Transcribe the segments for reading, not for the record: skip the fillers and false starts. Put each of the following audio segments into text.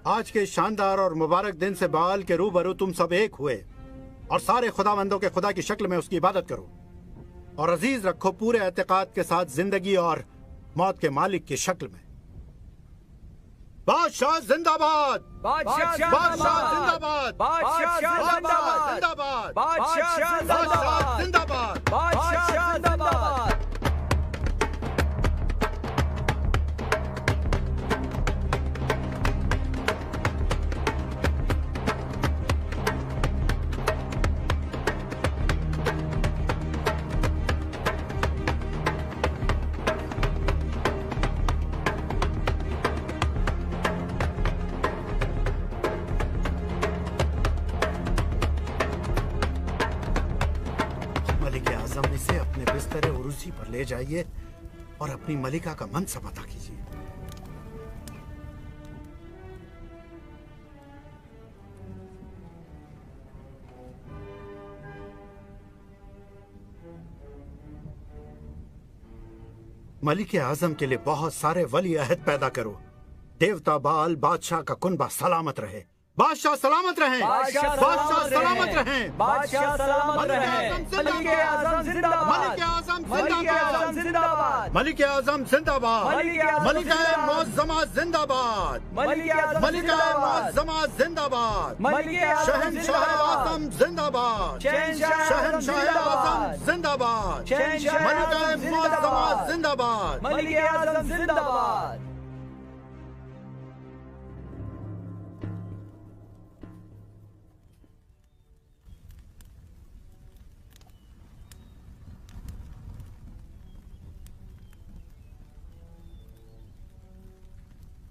आज के शानदार और मुबारक दिन से बाल के रूबरू तुम सब एक हुए और सारे खुदावंदों के खुदा की शक्ल में उसकी इबादत करो और अजीज रखो पूरे एतकाद के साथ जिंदगी और मौत के मालिक की शक्ल में। बादशाह जिंदाबाद, बादशाह जिंदाबाद, बादशाह जिंदाबाद, बादशाह जिंदाबाद, बादशाह जिंदाबाद। पर ले जाइए और अपनी मलिका का मनसब अता कीजिए। मलिक आजम के लिए बहुत सारे वली अहद पैदा करो। देवता बाल बादशाह का कुनबा सलामत रहे। बादशाह सलामत रहें, बादशाह सलामत रहें, बादशाह सलामत रहें। मलिक आजम जिंदाबाद, मलिक आजम जिंदाबाद, मलिक आजम जिंदाबाद, मलिक मुअज़्ज़मा जिंदाबाद, मलिक मुअज़्ज़मा जिंदाबाद, शहंशाह आजम जिंदाबाद, शहंशाह आजम जिंदाबाद, मलिक मुअज़्ज़मा जिंदाबाद, मलिक आजम जिंदाबाद।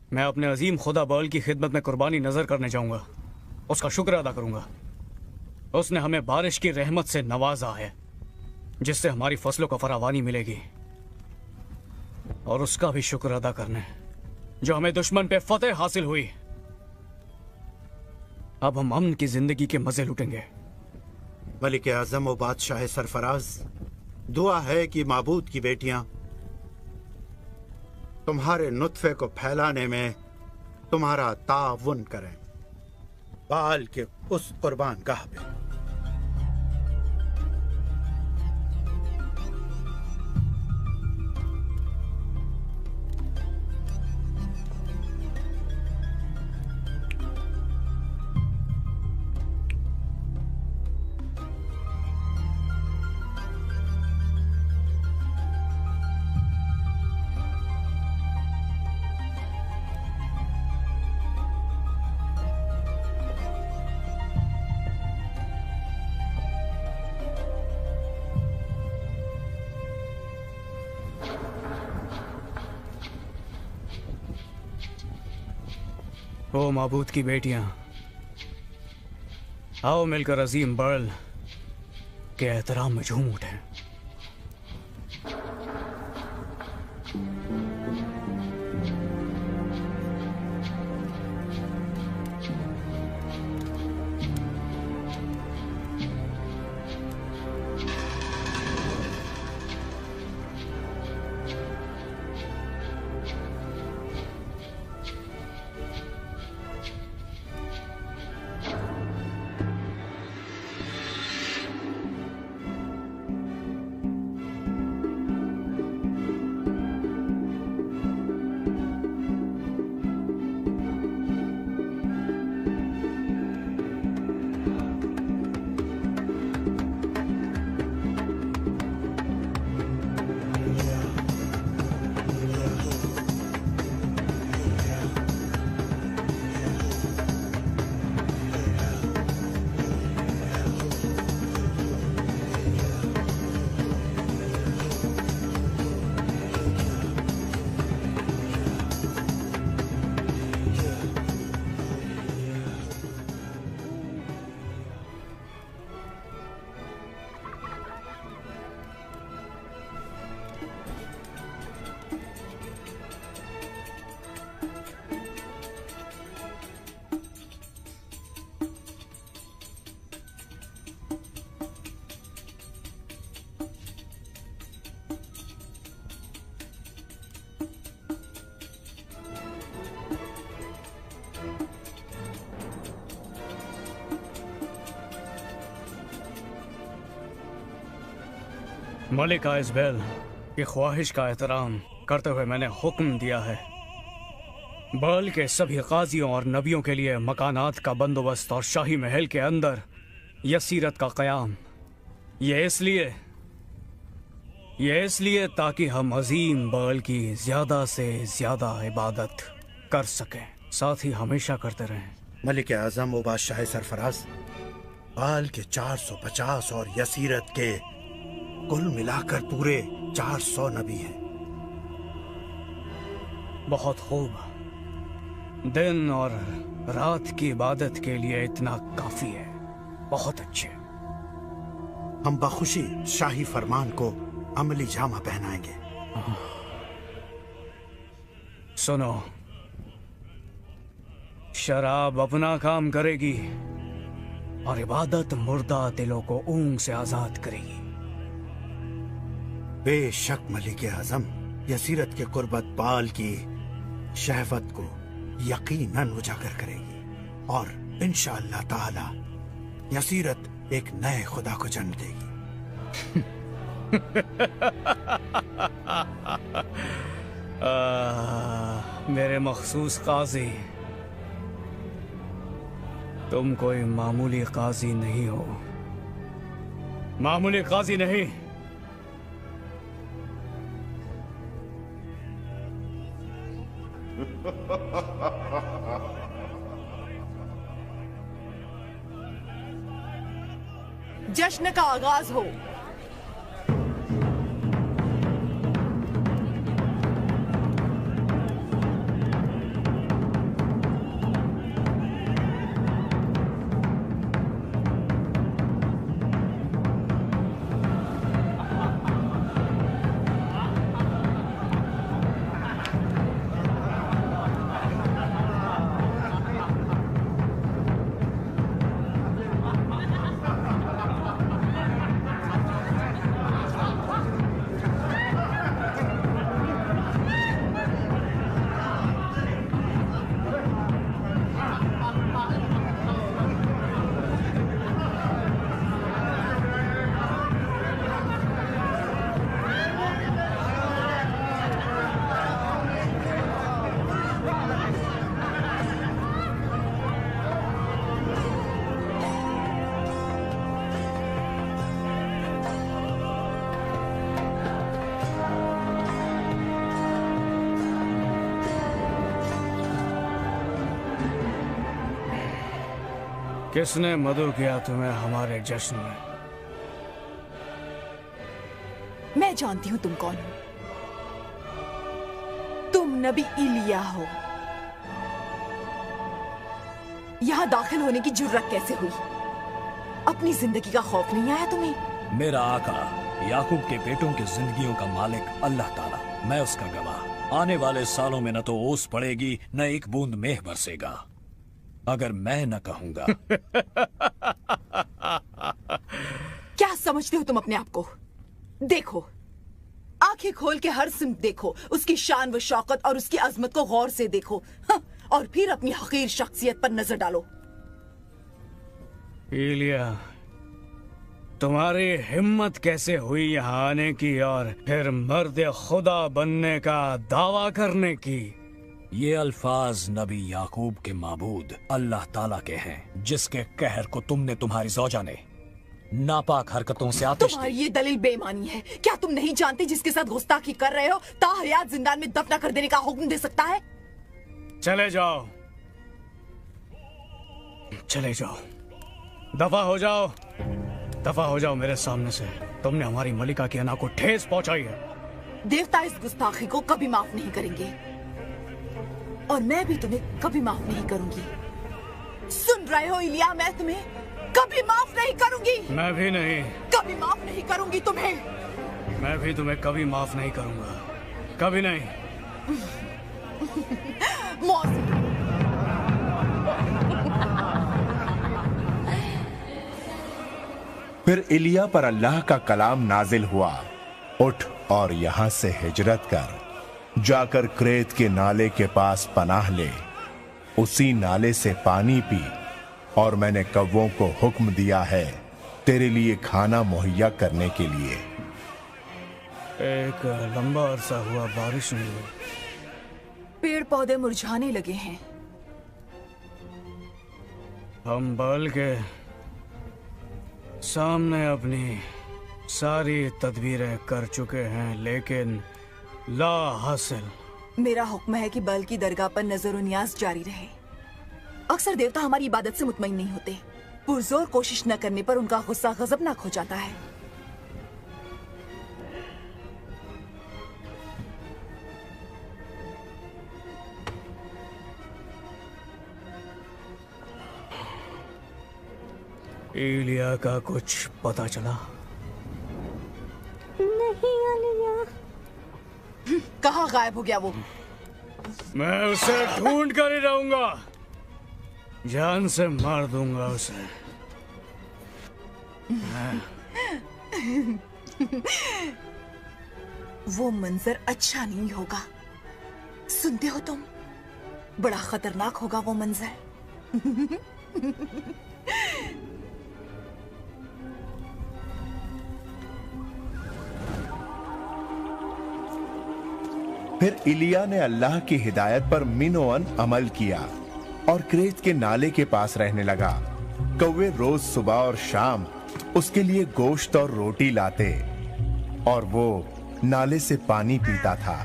मैं अपने अजीम खुदा बाल की खिदमत में कुर्बानी नजर करने जाऊंगा, उसका शुक्र अदा करूंगा। उसने हमें बारिश की रहमत से नवाजा है जिससे हमारी फसलों को फरावानी मिलेगी, और उसका भी शुक्र अदा करने जो हमें दुश्मन पे फतेह हासिल हुई। अब हम अमन की जिंदगी के मजे लूटेंगे। मलिक आजम व बादशाह सरफराज, दुआ है कि माबूद की बेटियां तुम्हारे नुत्फे को फैलाने में तुम्हारा ताउन करें बाल के उस कुर्बान गाह पे। ओ माबूद की बेटियां, आओ मिलकर अजीम बर्ल के एहतराम में झूम उठें। मलिका इज़बेल की ख्वाहिश का एहतराम करते हुए मैंने हुक्म दिया है बाल के सभी काजियों और नबियों के लिए मकानात का बंदोबस्त और शाही महल के अंदर यसीरत का क़याम। ये इसलिए ताकि हम अजीम बाल की ज्यादा से ज्यादा इबादत कर सकें, साथ ही हमेशा करते रहें। मलिक आजम व बादशाह सरफराज, बाल के 450 और यसीरत के कुल मिलाकर पूरे 400 नबी हैं। बहुत खूब। दिन और रात की इबादत के लिए इतना काफी है। बहुत अच्छे। हम बखुशी शाही फरमान को अमली जामा पहनाएंगे। सुनो, शराब अपना काम करेगी और इबादत मुर्दा दिलों को ऊंग से आजाद करेगी। बेशक मलिक आजम, यसीरत के कुर्बत बाल की शहवत को यकीनन उजागर करेगी और इंशाअल्लाह ताला यसीरत एक नए खुदा को जन्म देगी। मेरे मखसूस काजी, तुम कोई मामूली काजी नहीं हो। मामूली काजी नहीं। जश्न का आगाज हो। किसने मदु किया तुम्हें हमारे जश्न में? मैं जानती हूं तुम कौन हो। तुम नबी इलिया हो। यहां दाखिल होने की जुर्रत कैसे हुई? अपनी जिंदगी का खौफ नहीं आया तुम्हें? मेरा आका याकूब के बेटों की जिंदगियों का मालिक अल्लाह ताला, मैं उसका गवाह। आने वाले सालों में न तो ओस पड़ेगी न एक बूंद मेह बरसेगा अगर मैं न कहूंगा। क्या समझते हो तुम अपने आप को? देखो, आंखें खोल के हर सिमत देखो, उसकी शान व शौकत और उसकी अजमत को गौर से देखो, हाँ, और फिर अपनी हकीर शख्सियत पर नजर डालो। इलिया, तुम्हारी हिम्मत कैसे हुई यहाँ आने की और फिर मर्द खुदा बनने का दावा करने की? ये अल्फाज नबी याकूब के माबूद अल्लाह ताला के हैं, जिसके कहर को तुमने तुम्हारी ज़ौजा ने नापाक हरकतों से आतिश तुम्हारी ये दलील बेईमानी है। क्या तुम नहीं जानते जिसके साथ गुस्ताखी कर रहे हो ताहयात जिंदान में दफना कर देने का हुक्म दे सकता है? चले जाओ, चले जाओ, दफा हो जाओ, दफा हो जाओ मेरे सामने से। तुमने हमारी मलिका की अना को ठेस पहुंचाई है। देवता इस गुस्ताखी को कभी माफ नहीं करेंगे और मैं भी तुम्हें कभी माफ नहीं करूंगी। सुन रहे हो इलिया, मैं तुम्हें कभी माफ नहीं करूंगी। मैं भी नहीं। कभी माफ नहीं करूंगी तुम्हें। मैं भी तुम्हें कभी माफ नहीं करूंगा, कभी नहीं। फिर इलिया पर अल्लाह का कलाम नाजिल हुआ, उठ और यहां से हिजरत कर, जाकर क्रेत के नाले के पास पनाह ले, उसी नाले से पानी पी, और मैंने कव्वों को हुक्म दिया है तेरे लिए खाना मुहैया करने के लिए। एक लंबा अरसा हुआ बारिश नहीं हुई। पेड़ पौधे मुरझाने लगे हैं। हम बाल के सामने अपनी सारी तदबीरें कर चुके हैं, लेकिन ला हासिल। मेरा हुक्म है कि बल की दरगाह पर नजर न्याज जारी रहे। अक्सर देवता हमारी इबादत से मुतमईन नहीं होते। पुरजोर कोशिश न करने पर उनका गुस्सा गजबनाक हो जाता है। इलिया का कुछ पता चला? नहीं अलिया। कहाँ गायब हो गया वो? मैं उसे ढूंढ कर ही रहूंगा, जान से मार दूंगा उसे। वो मंजर अच्छा नहीं होगा, सुनते हो तुम? बड़ा खतरनाक होगा वो मंजर। फिर इलिया ने अल्लाह की हिदायत पर मिनोअन अमल किया और क्रेत के नाले के पास रहने लगा। कौवे रोज सुबह और शाम उसके लिए गोश्त और रोटी लाते और वो नाले से पानी पीता था।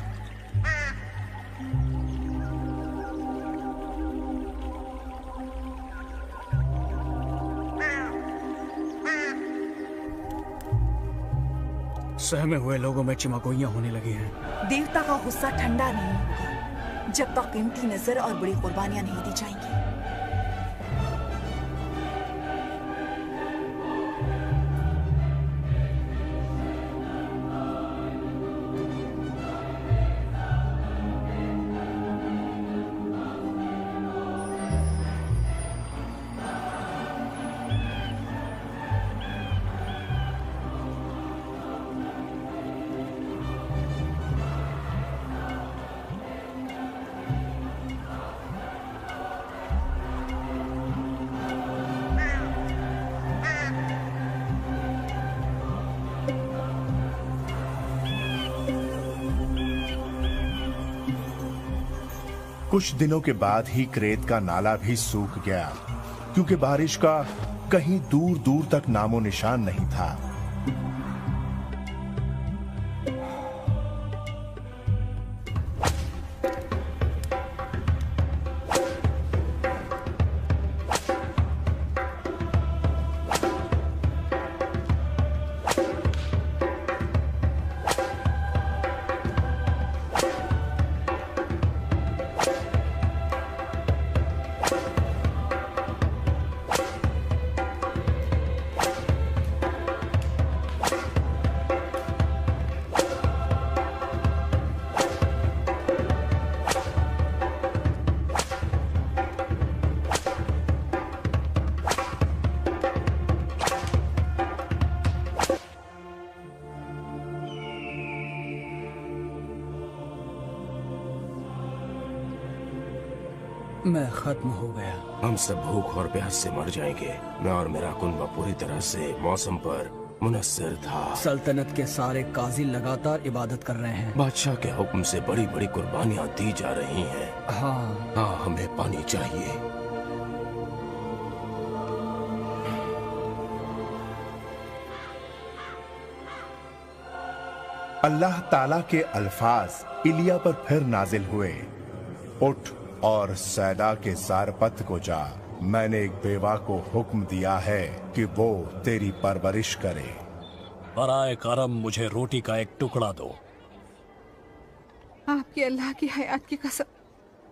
सहमे हुए लोगों में चिमकोइयां होने लगी हैं। देवता का गुस्सा ठंडा नहीं होगा जब तक कीमती नजर और बड़ी कुर्बानियां नहीं दी जाएंगी। कुछ दिनों के बाद ही क्रेत का नाला भी सूख गया, क्योंकि बारिश का कहीं दूर दूर तक नामो निशान नहीं था। मैं खत्म हो गया। हम सब भूख और प्यास से मर जाएंगे। मैं और मेरा कुनबा पूरी तरह से मौसम पर मुनस्सिर था। सल्तनत के सारे काजी लगातार इबादत कर रहे हैं। बादशाह के हुक्म से बड़ी बड़ी कुर्बानियां दी जा रही हैं। हाँ, हमें पानी चाहिए। अल्लाह ताला के अल्फाज इलिया पर फिर नाजिल हुए, उठ और सैदा के सारपत को जा। मैंने एक बेवा को हुक्म दिया है कि वो तेरी परवरिश करे। बराए करम मुझे रोटी का एक टुकड़ा दो। आपके अल्लाह की हयात की कसम,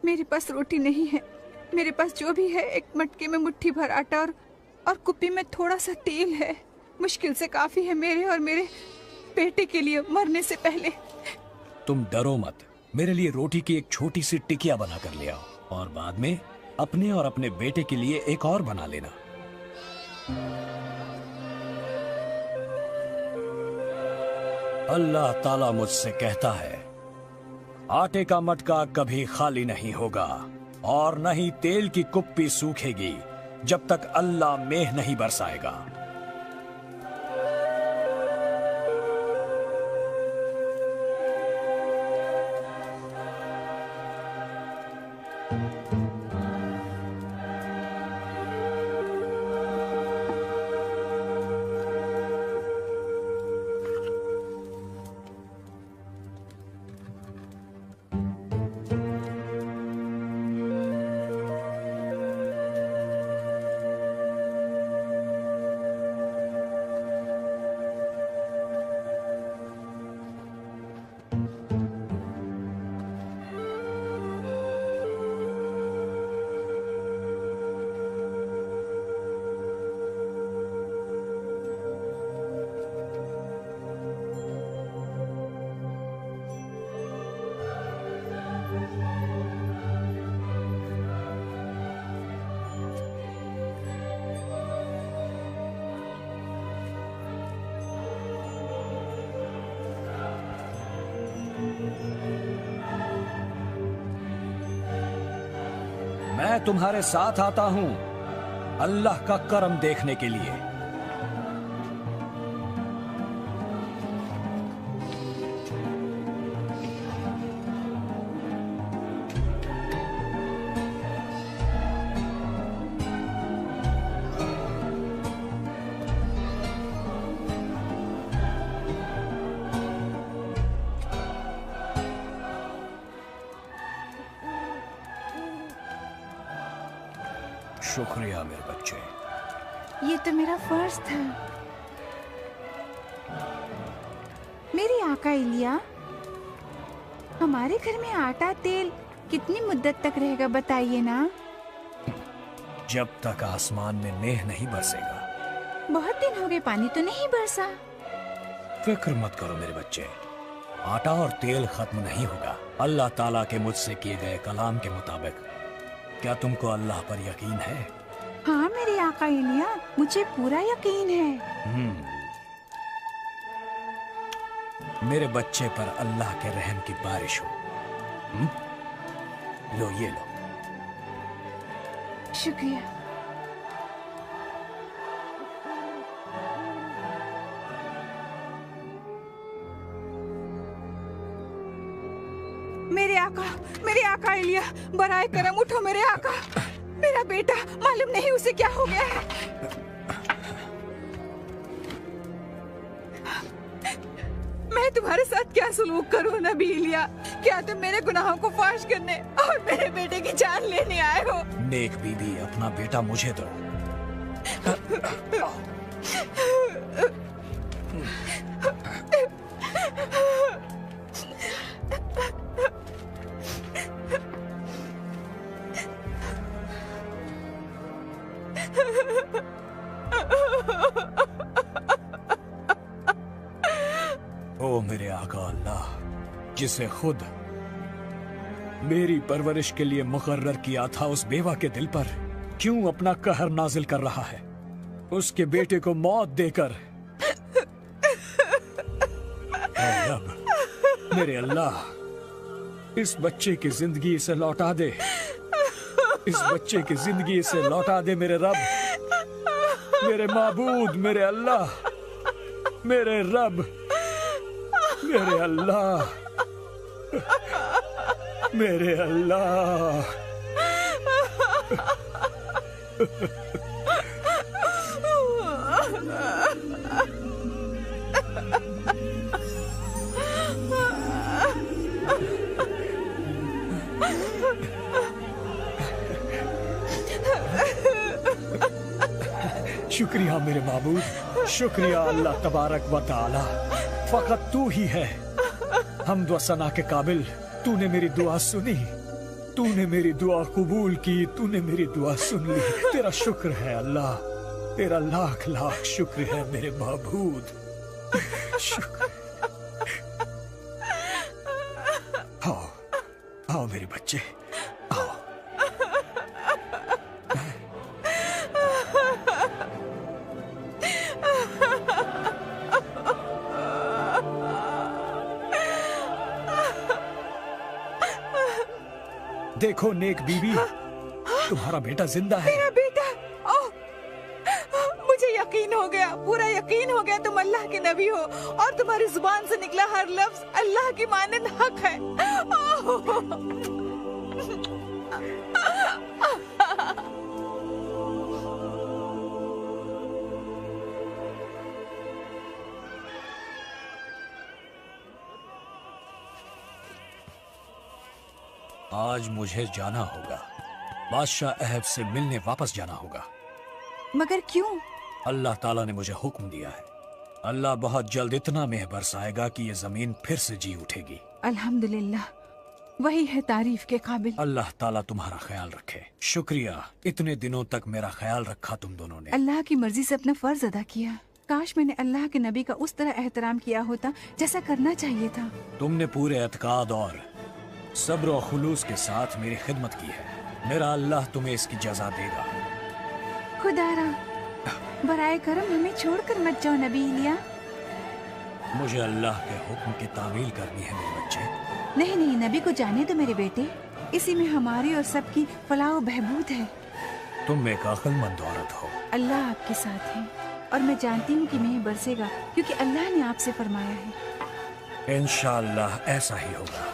मेरे पास रोटी नहीं है। मेरे पास जो भी है एक मटके में मुट्ठी भर आटा और कुप्पी में थोड़ा सा तेल है। मुश्किल से काफी है मेरे और मेरे बेटे के लिए मरने से पहले। तुम डरो मत, मेरे लिए रोटी की एक छोटी सी टिकिया बना कर ले आओ और बाद में अपने और अपने बेटे के लिए एक और बना लेना। अल्लाह ताला मुझसे कहता है, आटे का मटका कभी खाली नहीं होगा और न ही तेल की कुप्पी सूखेगी जब तक अल्लाह मेह नहीं बरसाएगा। मैं तुम्हारे साथ आता हूं अल्लाह का करम देखने के लिए। शुक्रिया मेरे बच्चे। ये तो मेरा फर्ज था। मेरी आका इलिया, हमारे घर में आटा तेल कितनी मुद्दत तक रहेगा बताइए ना। जब तक आसमान में मेघ नहीं बरसेगा। बहुत दिन हो गए पानी तो नहीं बरसा। फिक्र मत करो मेरे बच्चे, आटा और तेल खत्म नहीं होगा अल्लाह ताला के मुझसे किए गए कलाम के मुताबिक। क्या तुमको अल्लाह पर यकीन है? हाँ मेरे आका इलिया, मुझे पूरा यकीन है। मेरे बच्चे पर अल्लाह के रहम की बारिश हो। लो ये लो। शुक्रिया। मेरे आका इलिया, बराए करम उठो मेरे आका। मेरा बेटा, मालूम नहीं उसे क्या हो गया है। मैं तुम्हारे साथ क्या सलूक करूं नबी इलिया? क्या तुम मेरे गुनाहों को फाश करने और मेरे बेटे की जान लेने आए हो? नेक बीबी, अपना बेटा मुझे दो। ओ मेरे आका अल्लाह, जिसे खुद मेरी परवरिश के लिए मुकर्रर किया था, उस बेवा के दिल पर क्यों अपना कहर नाजिल कर रहा है? उसके बेटे को मौत देकर। रब, मेरे अल्लाह, इस बच्चे की जिंदगी इसे लौटा दे। इस बच्चे की जिंदगी इसे लौटा दे मेरे रब, मेरे माबूद, मेरे अल्लाह, मेरे रब, मेरे अल्लाह, मेरे अल्लाह। शुक्रिया मेरे माबूद, शुक्रिया अल्लाह तबारक व तआला। फकत तू ही है हम्द व सना के काबिल। तूने मेरी दुआ सुनी, तूने मेरी दुआ कबूल की, तूने मेरी दुआ सुन ली। तेरा शुक्र है अल्लाह, तेरा लाख लाख शुक्र है मेरे माबूद। शुक्र। आओ आओ मेरे बच्चे, आओ। देखो नेक बीबी, तुम्हारा बेटा जिंदा है। मेरा बेटा, ओह, मुझे यकीन हो गया, पूरा यकीन हो गया तुम अल्लाह के नबी हो और तुम्हारी जुबान से निकला हर लफ्ज अल्लाह की मानंद हक है। आज मुझे जाना होगा, बादशाह अहब से मिलने वापस जाना होगा। मगर क्यों? अल्लाह ताला ने मुझे हुक्म दिया है। अल्लाह बहुत जल्द इतना मेह बरसाएगा कि ये जमीन फिर से जी उठेगी। अल्हम्दुलिल्लाह, वही है तारीफ के काबिल। अल्लाह ताला तुम्हारा ख्याल रखे। शुक्रिया, इतने दिनों तक मेरा ख्याल रखा तुम दोनों ने। अल्लाह की मर्जी से अपना फर्ज अदा किया। काश मैंने अल्लाह के नबी का उस तरह एहतराम किया होता जैसा करना चाहिए था। तुमने पूरे एतकाद और सब्र और खुलूस के साथ मेरी खिदमत की है। मेरा अल्लाह तुम्हें इसकी जज़ा देगा। खुदारा, बराए करम हमें छोड़कर मत जाओ नबी इलिया। मुझे अल्लाह के हुक्म की तामील करनी है मेरे बच्चे। नहीं नहीं, नबी को जाने दो मेरे बेटे। इसी में हमारी और सबकी फलाह व बहबूद है। तुम एक अक्लमंद औरत हो। अल्लाह आपके साथ है और मैं जानती हूँ कि मेंह बरसेगा, क्योंकि अल्लाह ने आपसे फरमाया है। इंशाअल्लाह ऐसा ही होगा।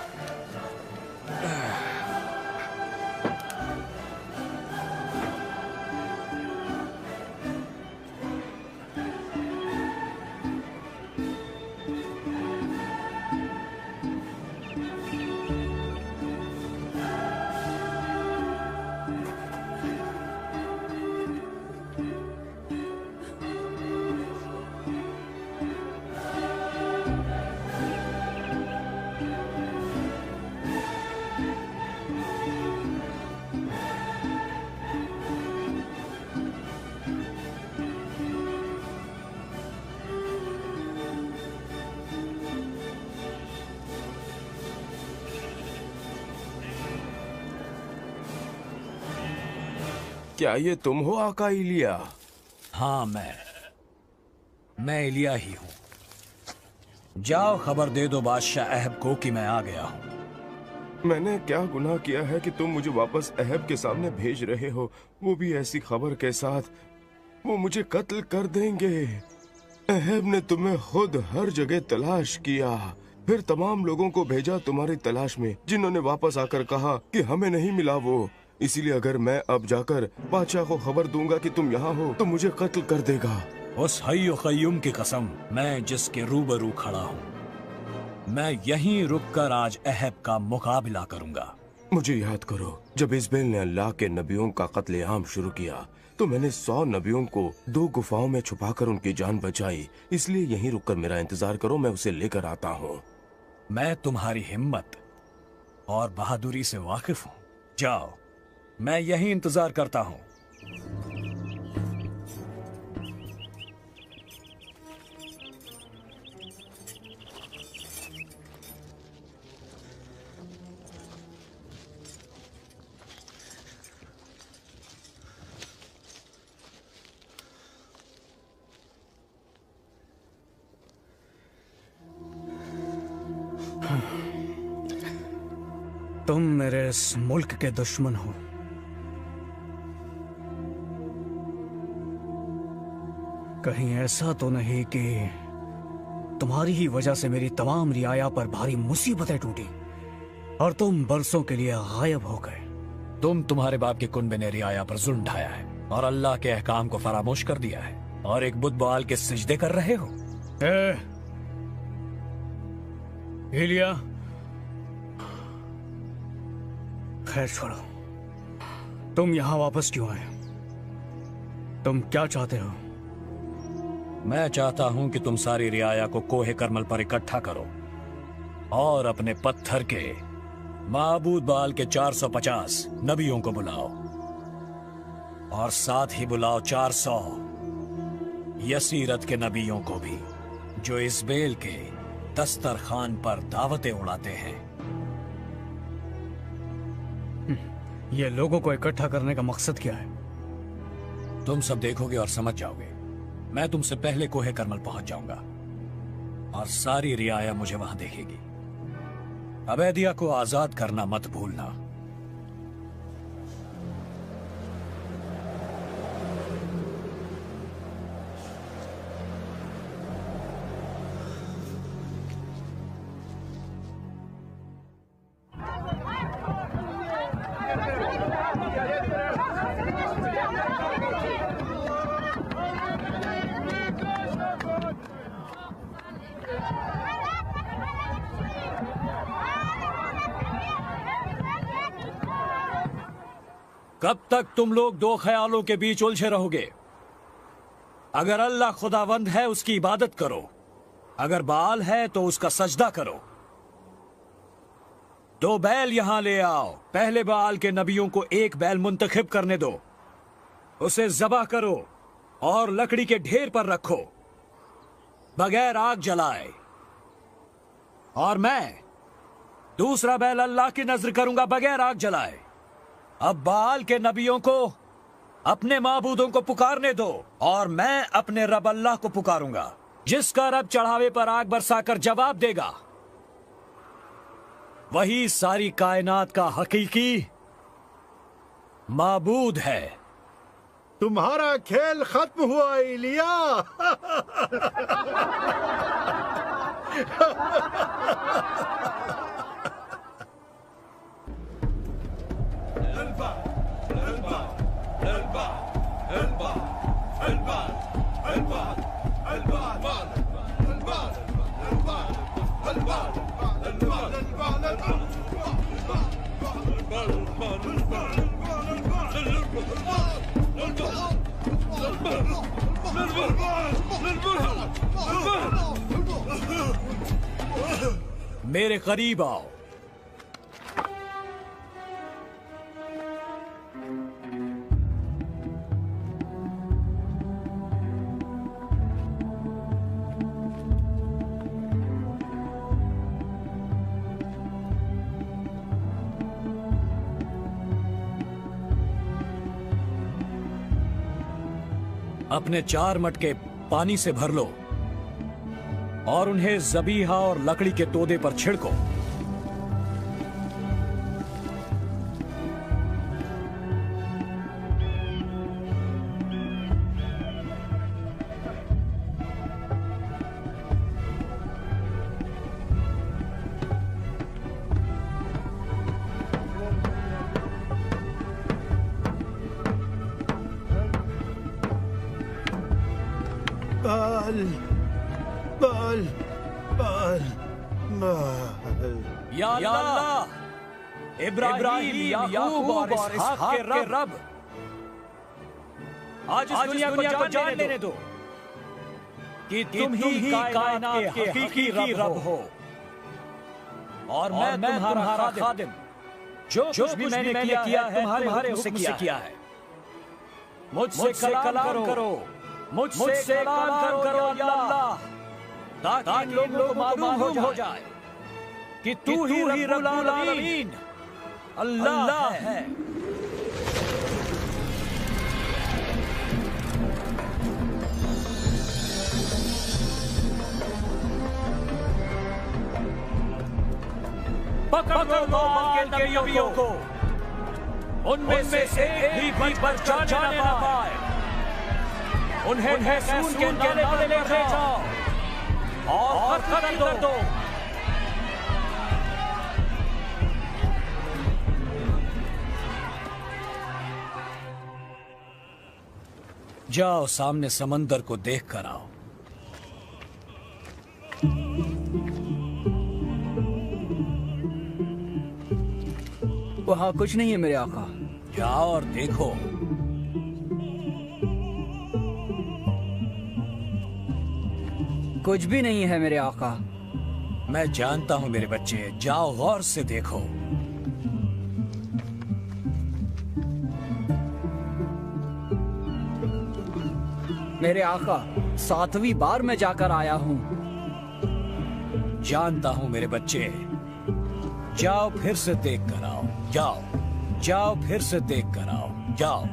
क्या ये तुम हो आका इलिया? हाँ, मैं इलिया ही हूँ। जाओ खबर दे दो बादशाह अहब को कि मैं आ गया हूँ। मैंने क्या गुनाह किया है कि तुम मुझे वापस अहब के सामने भेज रहे हो, वो भी ऐसी खबर के साथ? वो मुझे कत्ल कर देंगे। अहब ने तुम्हें खुद हर जगह तलाश किया, फिर तमाम लोगों को भेजा तुम्हारी तलाश में, जिन्होंने वापस आकर कहा कि हमें नहीं मिला वो। इसीलिए अगर मैं अब जाकर बादशाह को खबर दूंगा कि तुम यहाँ हो तो मुझे कत्ल कर देगा। उस हय्य क़य्यूम की कसम, मैं जिसके रूबरू खड़ा हूँ, मैं यहीं रुककर आज अहब का मुकाबला करूंगा। मुझे याद करो, जब इज़बेल ने अल्लाह के नबियों का कत्लेआम शुरू किया तो मैंने 100 नबियों को 2 गुफाओं में छुपाकर उनकी जान बचाई। इसलिए यहीं रुककर मेरा इंतजार करो, मैं उसे लेकर आता हूँ। मैं तुम्हारी हिम्मत और बहादुरी से वाकिफ हूँ। जाओ, मैं यहीं इंतजार करता हूँ। तुम मेरे इस मुल्क के दुश्मन हो। कहीं ऐसा तो नहीं कि तुम्हारी ही वजह से मेरी तमाम रियाया पर भारी मुसीबतें टूटी और तुम बरसों के लिए गायब हो गए? तुम्हारे बाप के कुनबे ने रियाया पर जुल्म ढाया है और अल्लाह के अहकाम को फरामोश कर दिया है और एक बुत बाल के सिजदे कर रहे हो। इलिया, खैर छोड़ो, तुम यहां वापस क्यों आए? तुम क्या चाहते हो? मैं चाहता हूं कि तुम सारी रियाया को कोहे करमल पर इकट्ठा करो और अपने पत्थर के माबूद बाल के 450 नबियों को बुलाओ और साथ ही बुलाओ 400 यसीरत के नबियों को भी, जो इज़बेल के दस्तरखान पर दावतें उड़ाते हैं। ये लोगों को इकट्ठा करने का मकसद क्या है? तुम सब देखोगे और समझ जाओगे। मैं तुमसे पहले कोहे करमल पहुंच जाऊंगा और सारी रियाया मुझे वहां देखेगी। अबैदिया को आजाद करना मत भूलना। कब तक तुम लोग दो ख्यालों के बीच उलझे रहोगे? अगर अल्लाह खुदावंद है उसकी इबादत करो, अगर बाल है तो उसका सजदा करो। 2 बैल यहां ले आओ। पहले बाल के नबियों को 1 बैल मुंतखिब करने दो, उसे ज़बह करो और लकड़ी के ढेर पर रखो बगैर आग जलाए। और मैं दूसरा बैल अल्लाह की नजर करूंगा बगैर आग जलाए। अब बाल के नबियों को अपने माबूदों को पुकारने दो और मैं अपने रब अल्लाह को पुकारूंगा, जिसका रब चढ़ावे पर आग बरसाकर जवाब देगा। वही सारी कायनात का हकीकी माबूद है। तुम्हारा खेल खत्म हुआ इलिया। मेरे करीब आओ। अपने 4 मटके पानी से भर लो और उन्हें ज़बीहा और लकड़ी के तोदे पर छिड़को। बाल बाल बाल बाल। या अल्लाह, इब्राहिम, याकूब और इसहाक के रब, आज इस दुनिया को जान लेने दो कि तुम ही कायनात के हकीकी रब हो और मैं तुम्हारा खादिम। जो कुछ भी मैंने किया है तुम्हारे हुक्म से किया है। मुझसे कलाम करो, मुझसे कलाम करो या अल्लाह, ताकि लोगों को मालूम हो जाए कि तू ही रब्बुल आलमीन अल्लाह है। पकड़ो बाल के नबियों को, उनमें से एक भी बच जाने ना पाए। उन्हें खून के नाले ले जाओ और कत्ल कर दो। जाओ सामने समंदर को देख कर आओ। वहां कुछ नहीं है मेरे आका। जाओ और देखो। कुछ भी नहीं है मेरे आका। मैं जानता हूं मेरे बच्चे, जाओ गौर से देखो। मेरे आका, 7वीं बार मैं जाकर आया हूं। जानता हूं मेरे बच्चे, जाओ फिर से देख कर आओ। जाओ फिर से देख कर आओ। जाओ।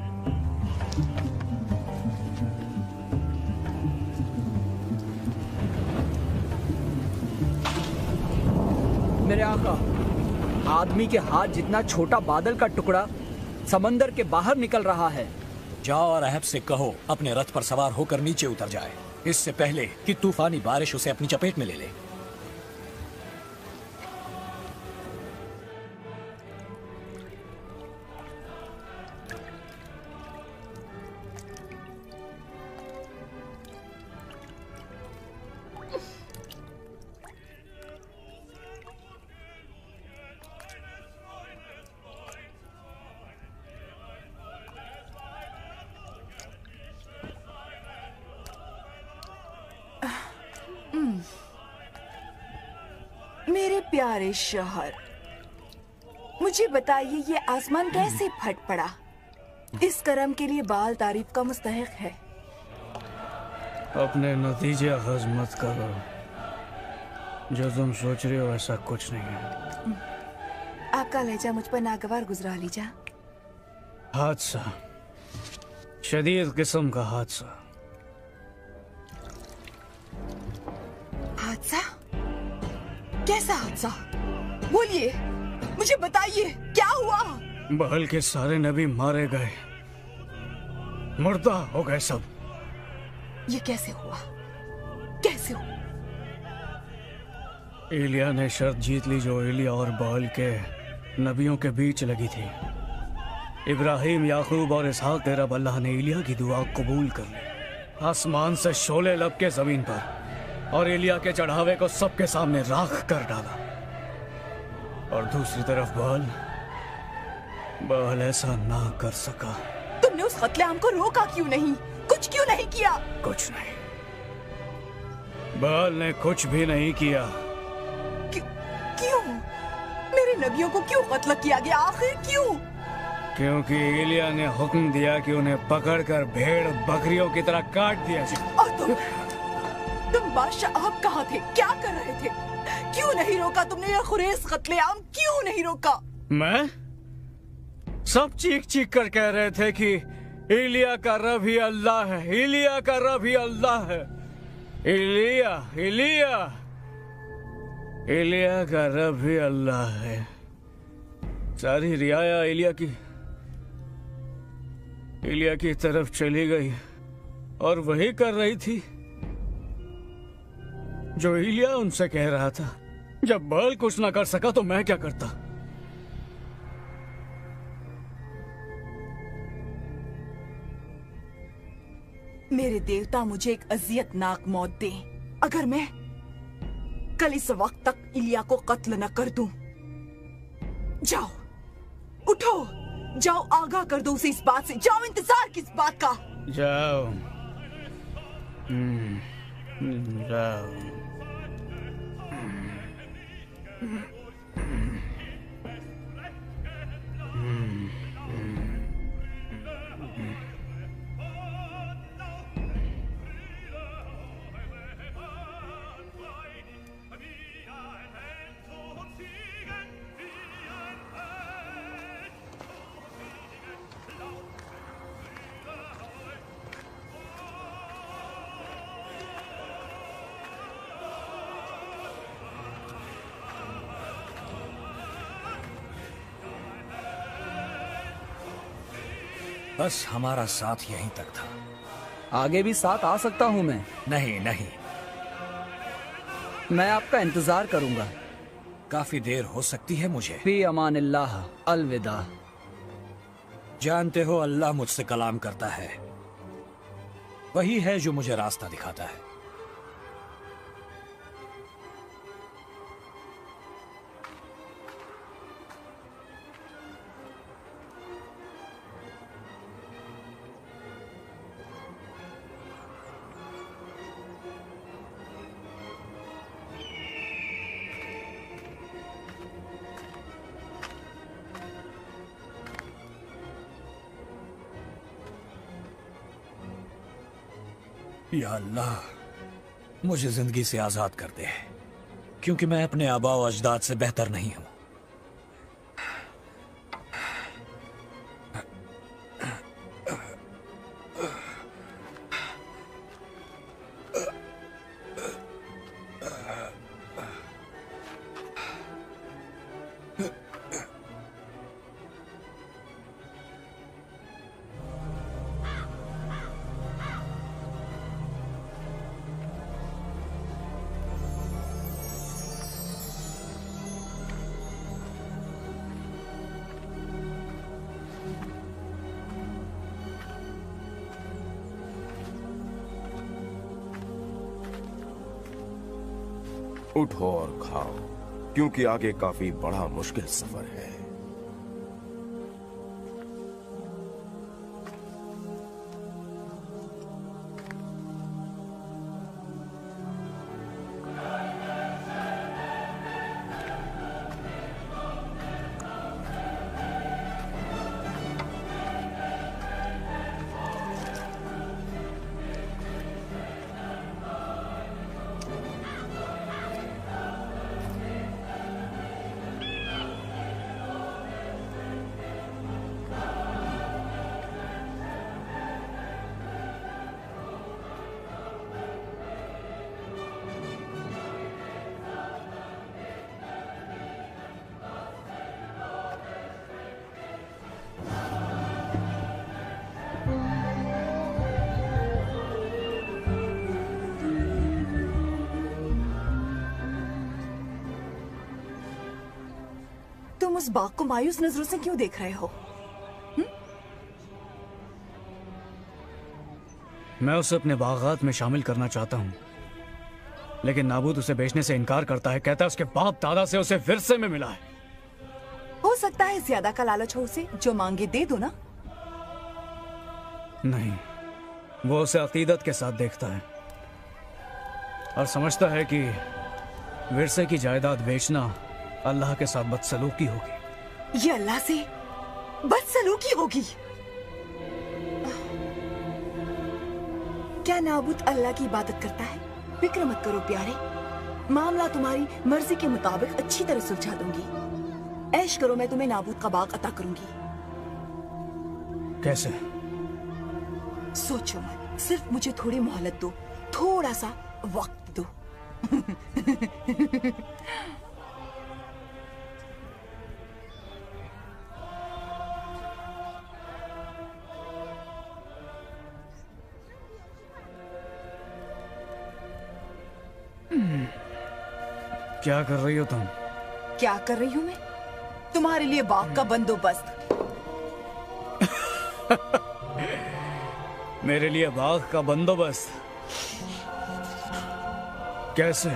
मेरे आका, आदमी के हाथ जितना छोटा बादल का टुकड़ा समंदर के बाहर निकल रहा है। जाओ और अहब से कहो अपने रथ पर सवार होकर नीचे उतर जाए, इससे पहले कि तूफानी बारिश उसे अपनी चपेट में ले ले। मेरे प्यारे शौहर, मुझे बताइए ये आसमान कैसे फट पड़ा? इस करम के लिए बाल तारीफ का मुस्तहिक है। अपने नतीजे अखज़ मत करो। जो तुम सोच रहे हो ऐसा कुछ नहीं है। आपका लहजा मुझ पर नागवार गुजरा लीजा। हादसा, शदीद किस्म का हादसा। हादसा? कैसा हादसा? बोलिए, मुझे बताइए क्या हुआ। बहल के सारे नबी मारे गए, मुर्दा हो गए सब। ये कैसे हुआ, कैसे हुआ? एलिया ने शर्त जीत ली जो एलिया और बहल के नबियों के बीच लगी थी। इब्राहिम, याकूब और इसहाक के रब अल्लाह ने एलिया की दुआ कबूल कर ली। आसमान से शोले लपके जमीन पर और एलिया के चढ़ावे को सबके सामने राख कर डाला। और दूसरी तरफ बहल ऐसा ना कर सका। तुमने उस कत्लेआम को रोका क्यों नहीं? कुछ क्यों नहीं किया? कुछ नहीं, बहल ने कुछ भी नहीं किया। क्यों? मेरे नबियों को क्यों कत्ल किया गया? आखिर क्यों? क्योंकि एलिया ने हुक्म दिया कि उन्हें पकड़कर भेड़ बकरियों की तरह काट दिया जाए। और तुम बादशाह आप कहाँ थे? क्या कर रहे थे? क्यों नहीं रोका तुमने ये खुरेस कत्लेआम? क्यों नहीं रोका? मैं? सब चीख चीख कर कह रहे थे कि एलिया का रब ही अल्लाह है, एलिया का रब ही अल्लाह है। एलिया एलिया एलिया का रब ही अल्लाह है। सारी रियाया एलिया की तरफ चली गई और वही कर रही थी जो एलिया उनसे कह रहा था। जब बहल कुछ ना कर सका तो मैं क्या करता? मेरे देवता मुझे एक अजियतनाक मौत दें अगर मैं कल इस वक्त तक इलिया को कत्ल न कर दूं। जाओ, उठो, जाओ, आगाह कर दो उसे इस बात से। जाओ, इंतजार किस बात का? जाओ, जाओ। बस हमारा साथ यहीं तक था। आगे भी साथ आ सकता हूं मैं। नहीं नहीं, मैं आपका इंतजार करूंगा। काफी देर हो सकती है मुझे। फी अमानिल्लाह, अलविदा। जानते हो अल्लाह मुझसे कलाम करता है, वही है जो मुझे रास्ता दिखाता है। या अल्लाह, मुझे जिंदगी से आजाद कर दे, क्योंकि मैं अपने आबा व अजदाद से बेहतर नहीं हूं। उठो और खाओ, क्योंकि आगे काफी बड़ा मुश्किल सफर है। उस बाग को मायूस नजरों से क्यों देख रहे हो? मैं उसे अपने बागात में शामिल करना चाहता हूँ, लेकिन नाबूद उसे बेचने से इनकार करता है। कहता है उसके बाप दादा से उसे विरसे में मिला है। हो सकता है ज्यादा का लालच हो उसे, जो मांगे दे दो ना। नहीं, वो उसे अकीदत के साथ देखता है और समझता है कि विरसे की जायदाद बेचना अल्लाह के साथ बदसलूकी होगी। ये अल्लाह से बदसलूकी होगी? क्या नाबूद अल्लाह की इबादत करता है? फिक्र मत करो प्यारे, मामला तुम्हारी मर्जी के मुताबिक अच्छी तरह सुलझा दूंगी। ऐश करो, मैं तुम्हें नाबूद का बाग अता करूंगी। कैसे? सोचो मत, सिर्फ मुझे थोड़ी मोहलत दो, थोड़ा सा वक्त दो। क्या कर रही हो तुम? क्या कर रही हूँ मैं? तुम्हारे लिए बाग का बंदोबस्त। मेरे लिए बाग का बंदोबस्त? कैसे?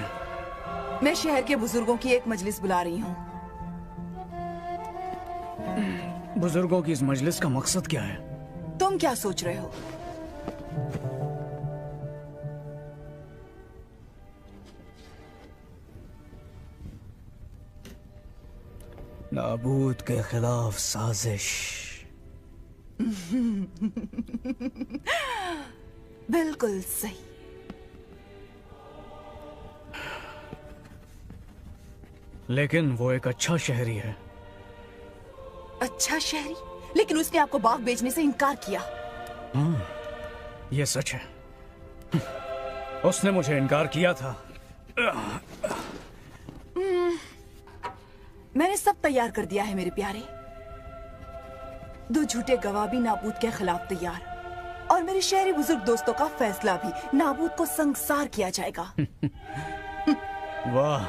मैं शहर के बुजुर्गों की एक मजलिस बुला रही हूँ। बुजुर्गों की इस मजलिस का मकसद क्या है? तुम क्या सोच रहे हो? नाबूद के खिलाफ साजिश। बिल्कुल सही। लेकिन वो एक अच्छा शहरी है। अच्छा शहरी? लेकिन उसने आपको बाग बेचने से इनकार किया। ये सच है। उसने मुझे इनकार किया था। मैंने सब तैयार कर दिया है मेरे प्यारे। 2 झूठे गवाह भी नाबूद के खिलाफ तैयार, और मेरे शहरी बुजुर्ग दोस्तों का फैसला भी। नाबूद को संसार किया जाएगा। वाह,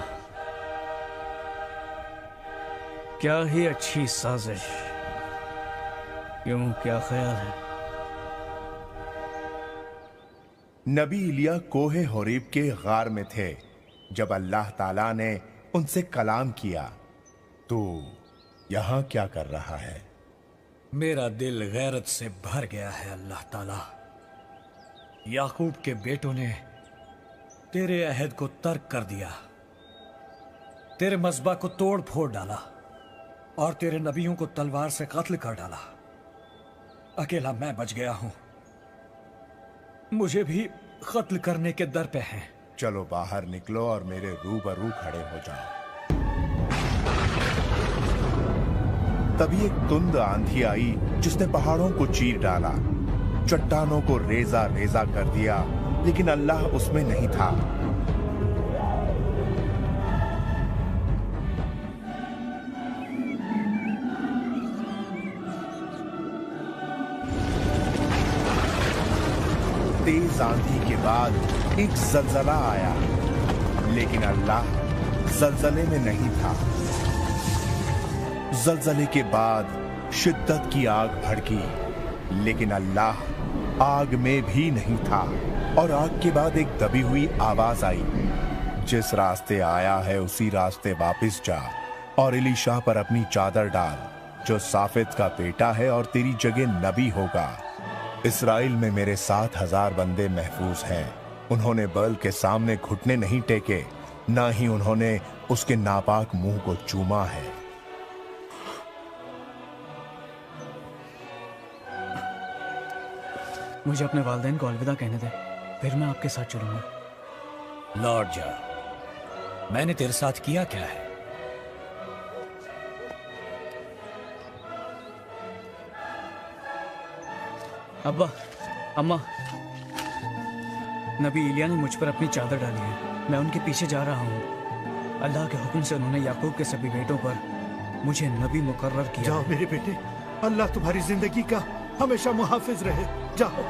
क्या ही अच्छी साजिश। क्यों, क्या ख्याल है? नबी इलिया कोहे होरीब के गार में थे जब अल्लाह ताला ने उनसे कलाम किया। तू यहां क्या कर रहा है? मेरा दिल गैरत से भर गया है अल्लाह ताला। याकूब के बेटों ने तेरे अहद को तर्क कर दिया, तेरे मज़बा को तोड़ फोड़ डाला और तेरे नबियों को तलवार से कत्ल कर डाला। अकेला मैं बच गया हूं। मुझे भी कत्ल करने के दर पे हैं। चलो बाहर निकलो और मेरे रूबरू खड़े हो जाओ। तभी एक तुंद आंधी आई जिसने पहाड़ों को चीर डाला, चट्टानों को रेजा रेजा कर दिया, लेकिन अल्लाह उसमें नहीं था। तेज आंधी के बाद एक जलजला आया, लेकिन अल्लाह जलजले में नहीं था। जलजले के बाद शिद्दत की आग भड़की, लेकिन अल्लाह आग में भी नहीं था। और आग के बाद एक दबी हुई आवाज आई, जिस रास्ते आया है उसी रास्ते वापस जा और इलीशा पर अपनी चादर डाल, जो साफित का बेटा है और तेरी जगह नबी होगा। इस्राइल में मेरे 7,000 बंदे महफूज हैं। उन्होंने बैल के सामने घुटने नहीं टेके, ना ही उन्होंने उसके नापाक मुंह को चूमा है। मुझे अपने वालिदैन को अलविदा कहने दे, फिर मैं आपके साथ चलूंगा। लौट जा। मैंने तेरे साथ किया क्या है? अब्बा, अम्मा, नबी इलिया ने मुझ पर अपनी चादर डाली है। मैं उनके पीछे जा रहा हूँ। अल्लाह के हुक्म से उन्होंने याकूब के सभी बेटों पर मुझे नबी मुकर्रर किया। जाओ मेरे बेटे, अल्लाह तुम्हारी जिंदगी का हमेशा मुहाफिज रहे। जाओ।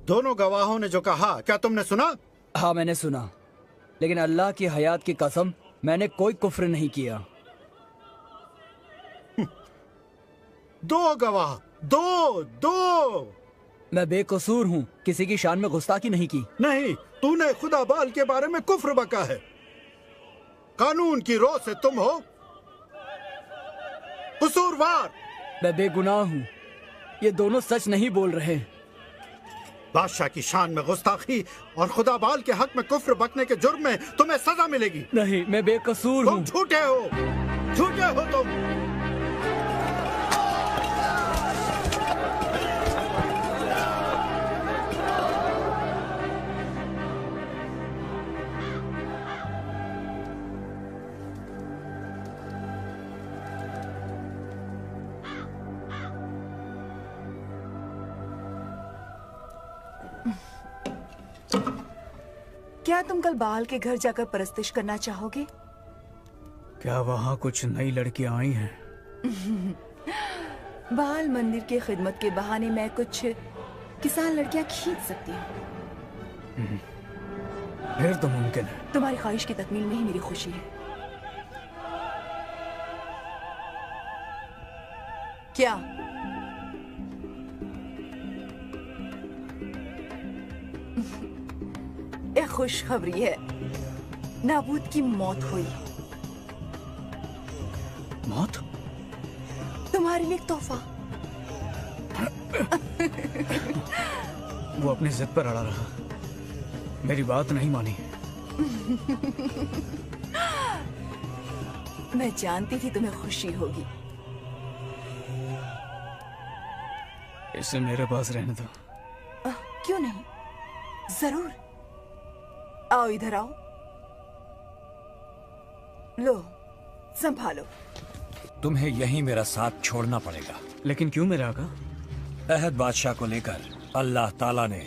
दोनों गवाहों ने जो कहा, क्या तुमने सुना? हाँ मैंने सुना, लेकिन अल्लाह की हयात की कसम मैंने कोई कुफ्र नहीं किया। दो गवाह, दो। मैं बेकसूर हूँ, किसी की शान में गुस्ताखी नहीं की। नहीं, तूने खुदा बाल के बारे में कुफ्र बका है। कानून की रो से तुम हो कसूरवार। मैं बेगुनाह हूँ, ये दोनों सच नहीं बोल रहे। बादशाह की शान में गुस्ताखी और खुदा बाल के हक में कुफ्र बकने के जुर्म में तुम्हें सजा मिलेगी। नहीं, मैं बेकसूर हूँ। तुम झूठे हो तुम। क्या तुम कल बाल के घर जाकर परस्तिश करना चाहोगे? क्या वहाँ कुछ नई लड़कियां आई हैं? बाल मंदिर की खिदमत के बहाने मैं कुछ किसान लड़कियां खींच सकती हूँ। फिर तो मुमकिन है। तुम्हारी ख्वाहिश की तकमील में ही मेरी खुशी है। क्या? एक खुशखबरी है, नाबूद की मौत हुई। मौत? तुम्हारे लिए एक तोहफा। वो अपनी जिद पर अड़ा रहा, मेरी बात नहीं मानी। मैं जानती थी तुम्हें खुशी होगी। इसे मेरे पास रहने दो। क्यों नहीं, जरूर। आओ, इधर आओ। लो, संभालो। तुम्हें यहीं मेरा साथ छोड़ना पड़ेगा। लेकिन क्यों मेरे आका? अहद बादशाह को लेकर अल्लाह ताला ने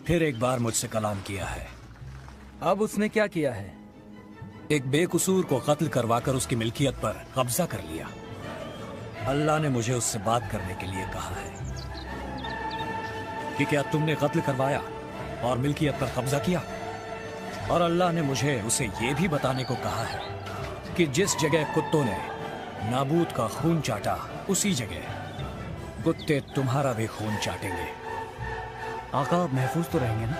फिर एक बार मुझसे कलाम किया है। अब उसने क्या किया है? एक बेकसूर को कत्ल करवाकर उसकी मिल्कियत पर कब्जा कर लिया। अल्लाह ने मुझे उससे बात करने के लिए कहा है कि क्या तुमने कत्ल करवाया और मिल्कियत पर कब्जा किया? और अल्लाह ने मुझे उसे ये भी बताने को कहा है कि जिस जगह कुत्तों ने नाबूद का खून चाटा, उसी जगह कुत्ते तुम्हारा भी खून चाटेंगे। आका, आप महफूज तो रहेंगे ना?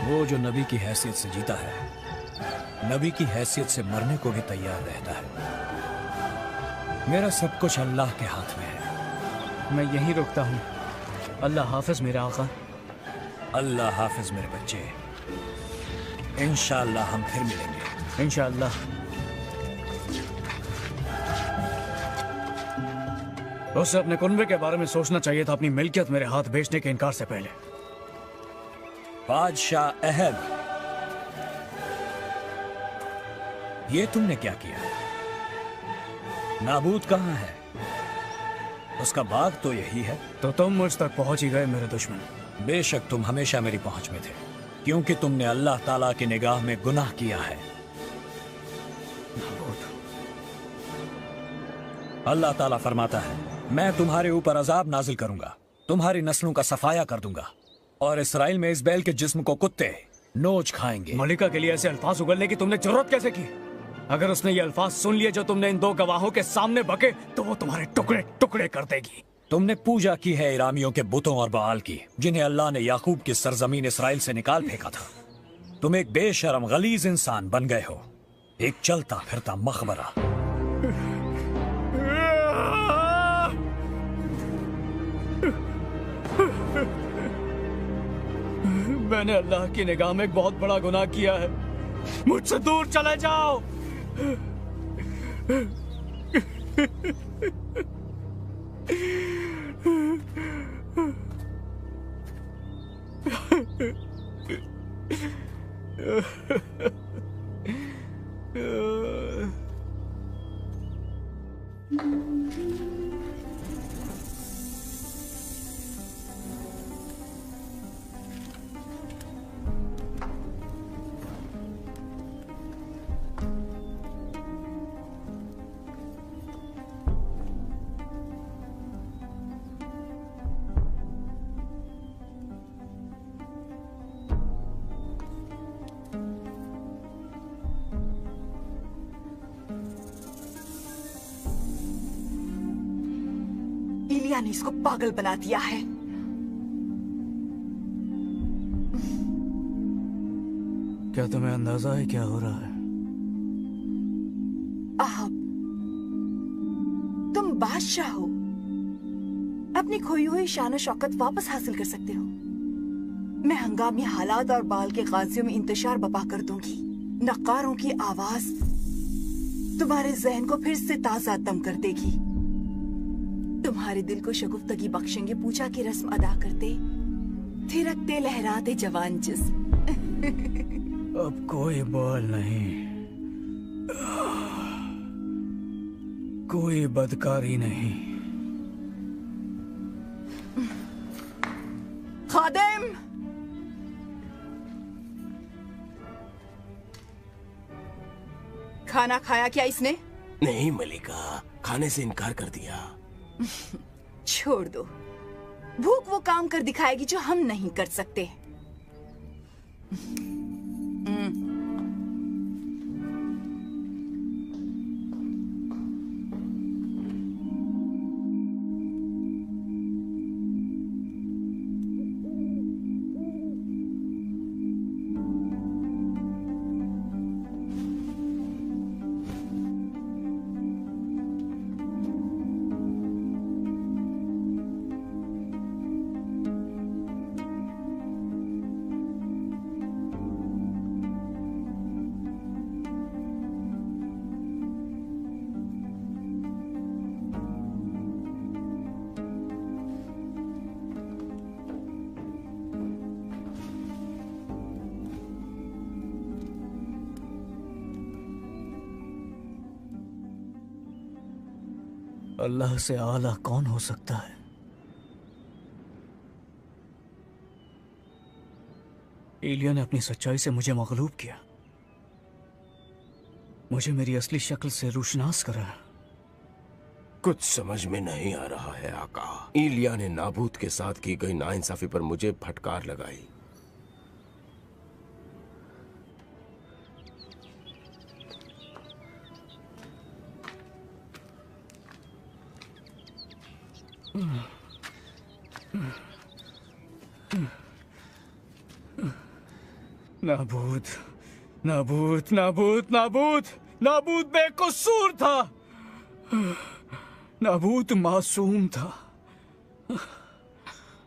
वो जो नबी की हैसियत से जीता है, नबी की हैसियत से मरने को भी तैयार रहता है। मेरा सब कुछ अल्लाह के हाथ में है। मैं यहीं रुकता हूँ। अल्लाह हाफिज मेरा आका। अल्लाह हाफिज मेरे बच्चे। इंशाअल्लाह हम फिर मिलेंगे। इंशाअल्लाह। उसे अपने कुनबे के बारे में सोचना चाहिए था, अपनी मिल्कियत मेरे हाथ बेचने के इनकार से पहले। बादशाह अहद, ये तुमने क्या किया? नाबूद कहाँ है? उसका बाग तो यही है। तो तुम मुझ तक पहुंच ही गए मेरे दुश्मन। बेशक तुम हमेशा मेरी पहुंच में थे, क्योंकि तुमने अल्लाह ताला की निगाह में गुनाह किया है। अल्लाह ताला फरमाता है, मैं तुम्हारे ऊपर अजाब नाजिल करूंगा, तुम्हारी नस्लों का सफाया कर दूंगा, और इसराइल में इस बैल के जिस्म को कुत्ते नोच खाएंगे। मलिका के लिए ऐसे अल्फाज उगलने की तुमने जरूरत कैसे की? अगर उसने ये अल्फाज सुन लिए जो तुमने इन दो गवाहों के सामने बके, तो वो तुम्हारे टुकड़े टुकड़े कर देगी। तुमने पूजा की है इरामियों के बुतों और बाल की, जिन्हें अल्लाह ने याकूब की सरजमीन इसराइल से निकाल फेंका था। तुम एक बेशरम गलीज इंसान बन गए हो, एक चलता फिरता मकबरा। मैंने अल्लाह की निगाह में एक बहुत बड़ा गुनाह किया है। मुझसे दूर चले जाओ। ने इसको पागल बना दिया है। क्या तुम्हें अंदाजा है क्या हो रहा है? अहब, तुम बादशाह हो, अपनी खोई हुई शान शौकत वापस हासिल कर सकते हो। मैं हंगामी हालात और बाल के गाजियों में इंतशार बपा कर दूंगी। नक्कारों की आवाज तुम्हारे जहन को फिर से ताजा दम कर देगी। तुम्हारे दिल को शगुफ्तगी बख्शेंगे पूजा की रस्म अदा करते, थिरकते लहराते जवान जिस्म। अब कोई बाल नहीं, कोई बदकारी नहीं। खादिम, खाना खाया क्या इसने? नहीं मलिका, खाने से इनकार कर दिया। छोड़ दो, भूख वो काम कर दिखाएगी जो हम नहीं कर सकते। अल्लाह से आला कौन हो सकता है? एलिया ने अपनी सच्चाई से मुझे मगलूब किया, मुझे मेरी असली शक्ल से रूशनास करा। कुछ समझ में नहीं आ रहा है आका। इलिया ने नाबूत के साथ की गई नाइंसाफी पर मुझे फटकार लगाई। नाबूद, नाबूद, नाबूद, नाबूद, नाबूद बेकसूर था। नाबूद मासूम था।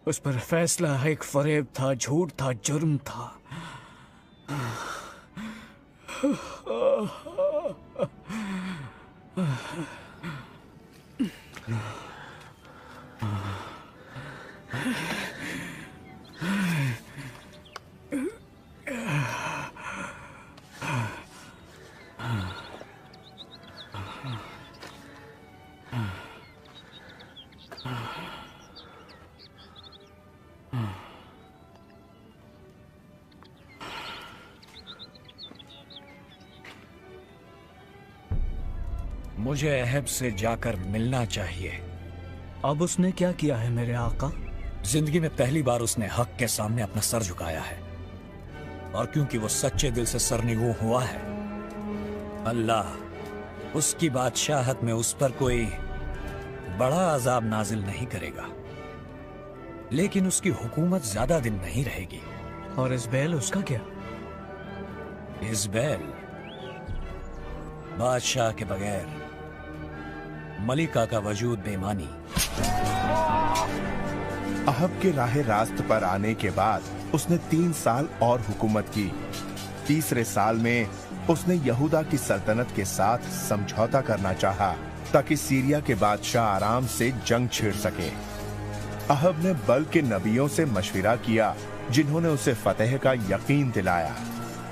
उस पर फैसला एक फरेब था, झूठ था, जुर्म था। मुझे अहब से जाकर मिलना चाहिए। अब उसने क्या किया है मेरे आका? जिंदगी में पहली बार उसने हक के सामने अपना सर झुकाया है, और क्योंकि वो सच्चे दिल से सरनिगू हुआ है, अल्लाह उसकी बादशाहत में उस पर कोई बड़ा अजाब नाजिल नहीं करेगा, लेकिन उसकी हुकूमत ज्यादा दिन नहीं रहेगी। और इज़बेल, उसका क्या? इज़बेल बादशाह के बगैर मलिका का वजूद बेमानी। अहब के राह रास्त पर आने के बाद उसने 3 साल और हुकूमत की। तीसरे साल में उसने यहूदा की सल्तनत के साथ समझौता करना चाहा ताकि सीरिया के बादशाह आराम से जंग छेड़ सके। अहब ने बल के नबियों से मशविरा किया, जिन्होंने उसे फतेह का यकीन दिलाया,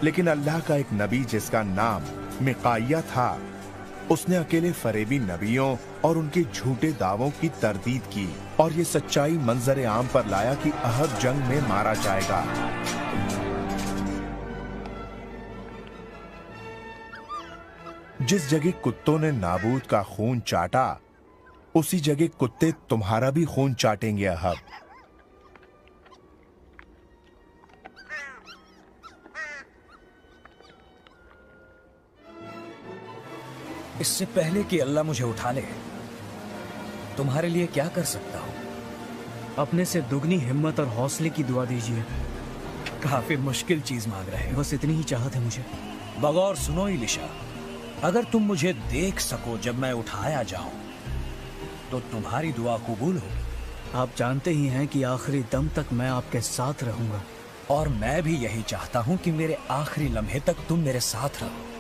लेकिन अल्लाह का एक नबी जिसका नाम मिकाया था, उसने अकेले फरेबी नबियों और उनके झूठे दावों की तरदीद की और ये सच्चाई मंजर आम पर लाया कि अहब जंग में मारा जाएगा। जिस जगह कुत्तों ने नाबूद का खून चाटा, उसी जगह कुत्ते तुम्हारा भी खून चाटेंगे अहब। इससे पहले कि अल्लाह मुझे उठा ले, तुम्हारे लिए क्या कर सकता हूं? अपने से दुगनी हिम्मत और हौसले की दुआ दीजिए। काफी मुश्किल चीज मांग रहे हो। बस इतनी ही चाहत है मुझे। बगौर सुनो इलिशा, अगर तुम मुझे देख सको जब मैं उठाया जाऊं तो तुम्हारी दुआ कबूल हो। आप जानते ही हैं कि आखिरी दम तक मैं आपके साथ रहूंगा। और मैं भी यही चाहता हूं कि मेरे आखिरी लम्हे तक तुम मेरे साथ रहो।